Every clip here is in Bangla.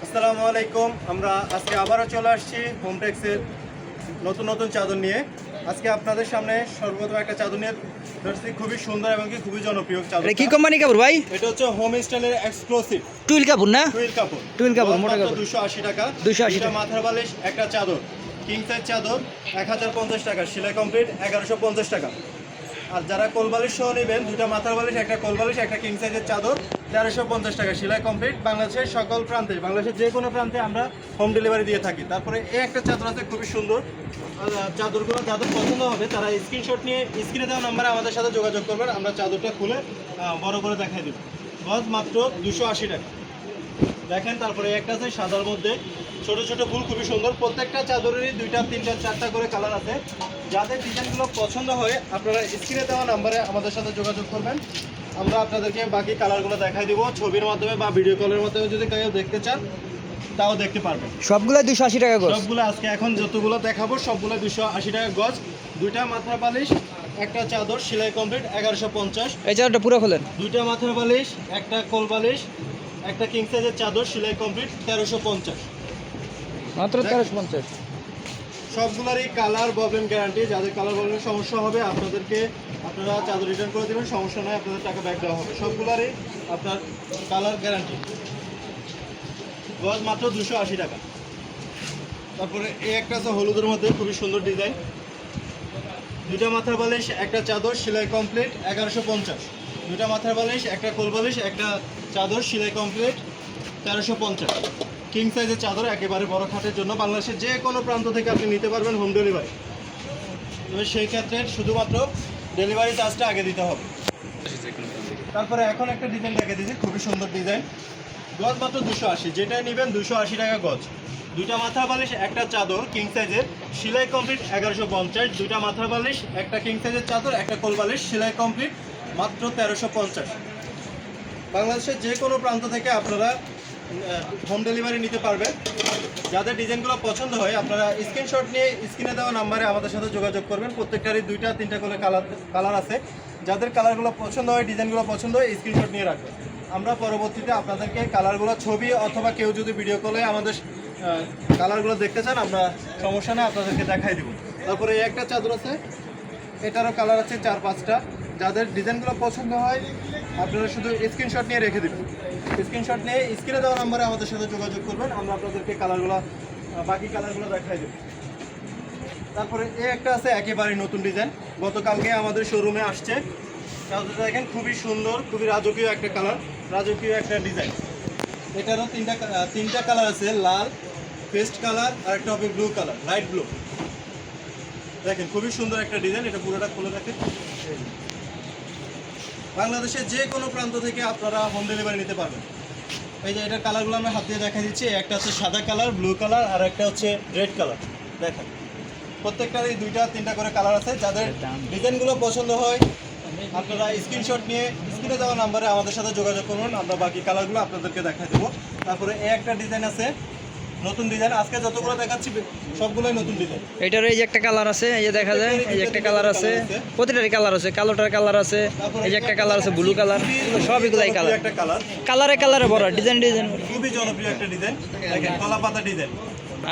আসসালামু আলাইকুম। আমরা আজকে আবারও চলে আসছি হোমটেক্সের নতুন নতুন চাদর নিয়ে। আজকে আপনাদের সামনে সর্বপ্রথম একটা চাদর নিয়ে ধরছি, খুবই সুন্দর এবং কি খুবই জনপ্রিয় চাদর। এটা কি কোম্পানি কাপড় ভাই? এটা হচ্ছে হোম স্টাইলের এক্সক্লুসিভ টুইল কাপড় না? টুইল কাপড় মোটা কাপড় 280 টাকা। 280 টাকা মাথার বালিশ একটা চাদর কিং সাইজ চাদর 1050 টাকা, সেলাই কমপ্লিট 1150 টাকা। আর যারা কোলবালিশ সহ নেবেন, দুটা মাথার বালিশ একটা কোলবালিশ একটা কিং সাইজের চাদর 1350 টাকা, সেলাই কমপ্লিট। বাংলাদেশের সকল প্রান্তে, বাংলাদেশের যে কোনো প্রান্তে আমরা হোম ডেলিভারি দিয়ে থাকি। তারপরে এই একটা চাদর আছে খুবই সুন্দর। চাদরগুলো যাদের পছন্দ হবে তারা স্ক্রিনশট নিয়ে স্ক্রিনে দেওয়া নাম্বারে আমাদের সাথে যোগাযোগ করবেন। আমরা চাদরটা খুলে বড় করে দেখাই দেব। গজ মাত্র 280 টাকা। দেখেন, তারপরে একটা আছে সাদার মধ্যে ছোট ছোট ফুল, খুবই সুন্দর। প্রত্যেকটা চাদরেরই 2টা 3টা 4টা করে কালার আছে। যাদের ডিজাইনগুলো পছন্দ হয় আপনারা স্ক্রিনে দেওয়া নাম্বারে আমাদের সাথে যোগাযোগ করবেন। আমরা আপনাদেরকে বাকি কালারগুলো দেখাই দিব ছবির মাধ্যমে বা ভিডিও কলের মাধ্যমে। যদি কেউ দেখতে চান তাও দেখতে পারবেন। সবগুলো 280 টাকা গজ। সবগুলো আজকে এখন যতগুলো দেখাবো সবগুলো 280 টাকা গজ। দুইটা মাথার বালিশ একটা চাদর, সেলাই কমপ্লিট 1150। এই চাদরটা পুরো খোলেন। দুইটা মাথার বালিশ একটা কোল বালিশ একটা কিং সাইজের চাদর, সেলাই কমপ্লিট 1350, মাত্র 1350। সবগুলারই কালার প্রবলেম গ্যারান্টি। যাদের কালার প্রবলেম সমস্যা হবে আপনারা চাদর রিটার্ন করে দেবেন, সমস্যা নয়, আপনাদের টাকা ব্যাক দেওয়া হবে। সবগুলারই আপনার কালার গ্যারান্টি। গজ মাত্র 280 টাকা। তারপরে এই একটা আছে হলুদের মধ্যে খুবই সুন্দর ডিজাইন। দুইটা মাথার বালিশ একটা চাদর, সেলাই কমপ্লিট 1150। দুইটা মাথার বালিশ একটা কোল বালিশ একটা চাদর, সেলাই কমপ্লিট 1350। কিং সাইজের চাদর, একেবারে বড় খাটের জন্য। বাংলাদেশের যে কোনো প্রান্ত থেকে আপনি নিতে পারবেন হোম ডেলিভারি। তবে সেই ক্ষেত্রে শুধুমাত্র ডেলিভারি চার্জটা আগে দিতে হবে। তারপরে এখন একটা ডিজাইন দেখে দিয়েছি, খুবই সুন্দর ডিজাইন। গজ মাত্র 280, যেটাই নেবেন 280 টাকা গজ। দুইটা মাথার বালিশ একটা চাদর কিং সাইজের, সেলাই কমপ্লিট 1150। দুইটা মাথার বালিশ একটা কিং সাইজের চাদর একটা কোল বালিশ, সেলাই কমপ্লিট মাত্র 1350। বাংলাদেশের যে কোনো প্রান্ত থেকে আপনারা হোম ডেলিভারি নিতে পারবেন। যাদের ডিজাইনগুলো পছন্দ হয় আপনারা স্ক্রিনশট নিয়ে স্ক্রিনে দেওয়া নাম্বারে আমাদের সাথে যোগাযোগ করবেন। প্রত্যেকটারই 2টা 3টা করে কালার আছে। যাদের কালারগুলো পছন্দ হয়, ডিজাইনগুলো পছন্দ হয়, স্ক্রিনশট নিয়ে রাখবেন। আমরা পরবর্তীতে আপনাদেরকে কালারগুলো ছবি অথবা কেউ যদি ভিডিও কলে আমাদের কালারগুলো দেখতে চান, আমরা সমস্যা নেই, আপনাদেরকে দেখাই দেবো। তারপরে এই একটা চাদর আছে, এটারও কালার আছে 4-5টা। যাদের ডিজাইনগুলো পছন্দ হয় আপনারা শুধু স্ক্রিনশট নিয়ে রেখে দেবেন। স্ক্রিনশট নিয়ে স্ক্রিনে দেওয়া নম্বরে আমাদের সাথে যোগাযোগ করবেন। আমরা আপনাদেরকে বাকি কালারগুলো দেখাই দেব। তারপরে এই একটা আছে একেবারে নতুন ডিজাইন, গতকালকে আমাদের শোরুমে আসছে। চাদরটা দেখেন, খুবই সুন্দর, খুবই রাজকীয় একটা কালার, রাজকীয় একটা ডিজাইন। এটারও 3টা কালার আছে, লাল, পেস্ট কালার আর একটা হবে ব্লু কালার, লাইট ব্লু। দেখেন খুবই সুন্দর একটা ডিজাইন। এটা পুরোটা খুলে দেখেন। বাংলাদেশের যে কোনো প্রান্ত থেকে আপনারা হোম ডেলিভারি নিতে পারবেন। এই যে এটার কালারগুলো আমরা হাত দিয়ে দেখা দিচ্ছি। একটা হচ্ছে সাদা কালার, ব্লু কালার আর একটা হচ্ছে রেড কালার। দেখেন প্রত্যেকটার এই 2টা 3টা করে কালার আছে। যাদের ডিজাইনগুলো পছন্দ হয় আপনারা স্ক্রিনশট নিয়ে স্ক্রিনে দেওয়া নাম্বারে আমাদের সাথে যোগাযোগ করুন। আমরা বাকি কালারগুলো আপনাদেরকে দেখাই দেবো। তারপরে এই একটা ডিজাইন আছে, নতুন ডিজাইন। আজকে যতগুলো দেখাচ্ছি সবগুলোই নতুন ডিজাইন। এটার এই যে একটা কালার আছে, এই যে দেখা যায়, এই যে একটা কালার আছে, প্রতিটারই কালার আছে। কালোটার কালার আছে, এই যে একটা কালার আছে ব্লু কালার, সবগুলাই কালার। একটা কালার, কালারে বড় ডিজাইন খুবই জনপ্রিয় একটা ডিজাইন। দেখেন কলা পাতা ডিজাইন।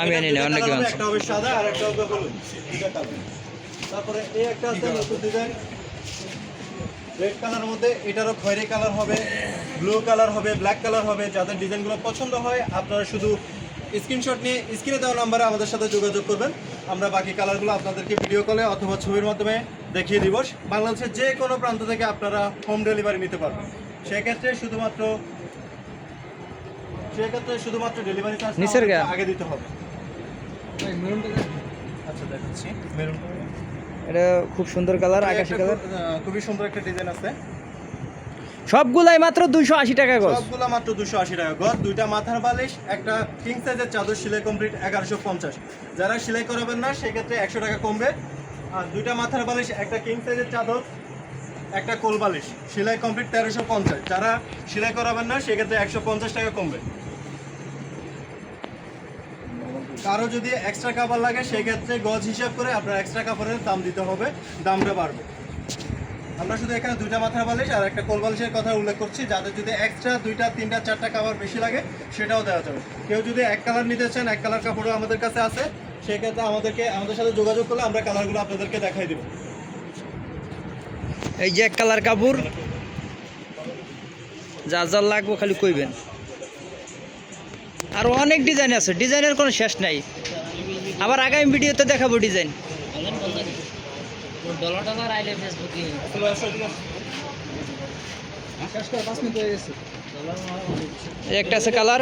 আমি আনি না, অনেকে আছে। একটা হবে সাদা আর একটা হবে হলুদ, দুটো কালার। তারপরে এই একটা আছে নতুন ডিজাইন রেড কালার মধ্যে। এটারও খয়েরি কালার হবে, ব্লু কালার হবে, ব্ল্যাক কালার হবে। যাদের ডিজাইনগুলো পছন্দ হয় আপনারা শুধু স্ক্রিনশট নিয়ে স্ক্রিনে দেওয়া নাম্বারে আমাদের সাথে যোগাযোগ করবেন। আমরা বাকি কালারগুলো আপনাদেরকে ভিডিও কলে অথবা ছবির মাধ্যমে দেখিয়ে দিব। বাংলাদেশের যে কোনো প্রান্ত থেকে আপনারা হোম ডেলিভারি নিতে পারবেন। সেক্ষেত্রে শুধুমাত্র ডেলিভারি চার্জ আগে দিতে হবে। আচ্ছা দেখাচ্ছি, মেরুন। এটা খুব সুন্দর কালার, আকাশি কালার, খুবই সুন্দর একটা ডিজাইন আছে। সবগুলাই মাত্র 280 টাকা গজ। সবগুলা মাত্র 280 টাকা গজ। দুইটা মাথার বালিশ একটা কিং সাইজের চাদর, সেলাই কমপ্লিট 1150। যারা সেলাই করাবেন না সেক্ষেত্রে 100 টাকা কমবে। আর দুইটা মাথার বালিশ একটা কিং সাইজের চাদর একটা কোল বালিশ, সেলাই কমপ্লিট 1350। যারা সেলাই করাবেন না সেক্ষেত্রে 150 টাকা কমবে। কারো যদি এক্সট্রা কাপড় লাগে সেক্ষেত্রে গজ হিসাব করে আপনার এক্সট্রা কাপড়ের দাম দিতে হবে, দামটা বাড়বে। আমরা শুধু এখানে 2টা মাথার বালিশ আর একটা কোল বালিশের কথা উল্লেখ করছি, যাদের যদি এক্সট্রা 2টা 3টা 4টা কাভার বেশি লাগে সেটাও দেওয়া যাবে। কেউ যদি এক কালার নিতে চান, এক কালার কাপড়ও আমাদের কাছে আছে, সেক্ষেত্রে আমাদের সাথে যোগাযোগ করলে আমরা কালারগুলো আপনাদেরকে দেখাই দেবো। এই যে এক কালার কাপড়, যার যার লাগবো খালি কইবেন। আর অনেক ডিজাইন আছে, ডিজাইনের কোনো শেষ নাই। আবার আগামী ভিডিওতে দেখাবো ডিজাইন। এই একটা আছে কালার,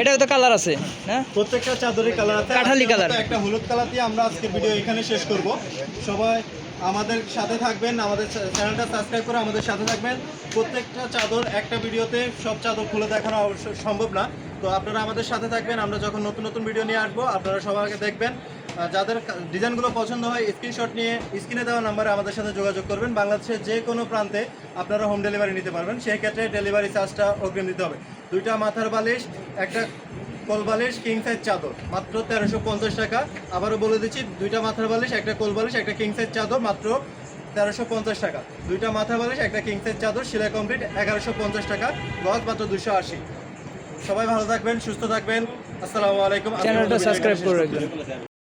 এটাও তো কালার আছে না? প্রত্যেকটা চাদরের কালার আছে। কাঠালি কালার। একটা হলুদ কালার দিয়ে আমরা আজকে ভিডিও এখানে শেষ করব। সবাই আমাদের সাথে থাকবেন, আমাদের চ্যানেলটা সাবস্ক্রাইব করে আমাদের সাথে থাকবেন। প্রত্যেকটা চাদর একটা ভিডিওতে সব চাদর খুলে দেখানো অবশ্যই সম্ভব না, তো আপনারা আমাদের সাথে থাকবেন। আমরা যখন নতুন নতুন ভিডিও নিয়ে আসবো আপনারা সবার আগে দেখবেন। যাদের ডিজাইনগুলো পছন্দ হয় স্ক্রিনশট নিয়ে স্ক্রিনে দেওয়া নাম্বারে আমাদের সাথে যোগাযোগ করবেন। বাংলাদেশের যে কোনো প্রান্তে আপনারা হোম ডেলিভারি নিতে পারবেন, সেই ক্ষেত্রে ডেলিভারি চার্জটা অগ্রিম দিতে হবে। 2টা মাথার বালিশ, একটা কোল বালিশ, কিং সাইজ চাদর মাত্র 1350 টাকা। আবারও বলে দিচ্ছি, 2টা মাথার বালিশ, একটা কোল বালিশ, একটা কিং সাইজ চাদর মাত্র 1350 টাকা। 2টা মাথার বালিশ, একটা কিং সাইজ চাদর, সেলাই কমপ্লিট 1150 টাকা, গজ মাত্র 280। সবাই ভালো থাকবেন, সুস্থ থাকবেন। আসসালামু আলাইকুম। চ্যানেলটা সাবস্ক্রাইব করে রাখবেন।